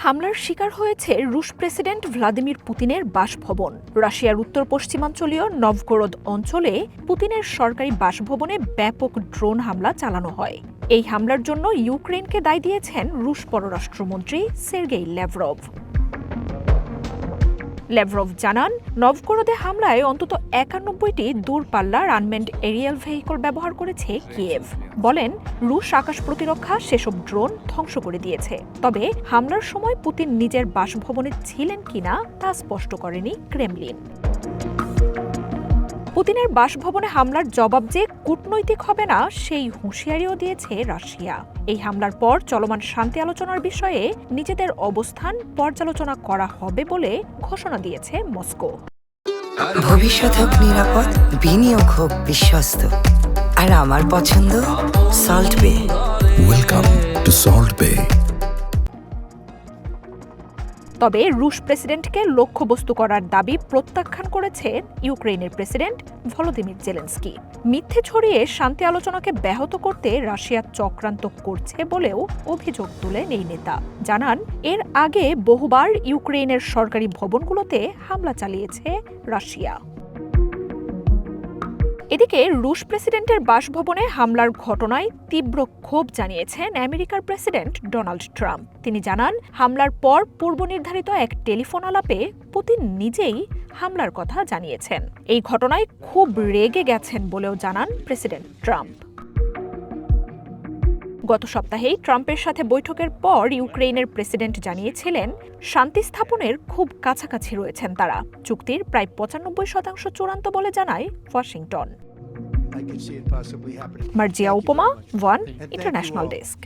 হামলার শিকার হয়েছে রুশ প্রেসিডেন্ট ভ্লাদিমির পুতিনের বাসভবন। রাশিয়ার উত্তর পশ্চিমাঞ্চলীয় নভগোরোদ অঞ্চলে পুতিনের সরকারি বাসভবনে ব্যাপক ড্রোন হামলা চালানো হয়। এই হামলার জন্য ইউক্রেনকে দায় দিয়েছেন রুশ পররাষ্ট্রমন্ত্রী সের্গেই ল্যাভরভ। ল্যাভরভ জানান, নভগোরোদে হামলায় অন্তত ৯১টি দূরপাল্লার আনম্যান্ড এরিয়াল ভেহিকল ব্যবহার করেছে কিয়েভ। বলেন, রুশ আকাশ প্রতিরক্ষা সেসব ড্রোন ধ্বংস করে দিয়েছে। তবে হামলার সময় পুতিন নিজের বাসভবনে ছিলেন কিনা তা স্পষ্ট করেনি ক্রেমলিন। পুতিনের বাসভবনে হামলার জবাব যে কূটনৈতিক হবে না, সেই হুঁশিয়ারিও দিয়েছে রাশিয়া। এই হামলার পর চলমান শান্তি আলোচনার বিষয়ে নিজেদের অবস্থান পর্যালোচনা করা হবে বলে ঘোষণা দিয়েছে মস্কো। ভবিষ্যৎ হোক নিরাপদ, বিনিয়োগ হোক বিশ্বস্ত, আর আমার পছন্দ সল্ট বে। ওয়েলকাম টু সল্ট বে। তবে রুশ প্রেসিডেন্টকে লক্ষ্যবস্তু করার দাবি প্রত্যাখ্যান করেছে ইউক্রেনের প্রেসিডেন্ট ভলোদিমির জেলেনস্কি। মিথ্যে ছড়িয়ে শান্তি আলোচনাকে ব্যাহত করতে রাশিয়া চক্রান্ত করছে বলেও অভিযোগ তুলেন এই নেতা। জানান, এর আগে বহুবার ইউক্রেনের সরকারি ভবনগুলোতে হামলা চালিয়েছে রাশিয়া। এদিকে রুশ প্রেসিডেন্টের বাসভবনে হামলার ঘটনায় তীব্র ক্ষোভ জানিয়েছেন আমেরিকার প্রেসিডেন্ট ডোনাল্ড ট্রাম্প। তিনি জানান, হামলার পর পূর্বনির্ধারিত এক টেলিফোন আলাপে পুতিন নিজেই হামলার কথা জানিয়েছেন। এই ঘটনায় খুব রেগে গেছেন বলেও জানান প্রেসিডেন্ট ট্রাম্প। গত সপ্তাহেই ট্রাম্পের সাথে বৈঠকের পর ইউক্রেনের প্রেসিডেন্ট জানিয়েছিলেন, শান্তি স্থাপনের খুব কাছাকাছি রয়েছেন তারা। চুক্তির প্রায় ৯৫% চূড়ান্ত বলে জানায় ওয়াশিংটন। মার্জিয়া উপমা, ওয়ান ইন্টারন্যাশনাল ডেস্ক।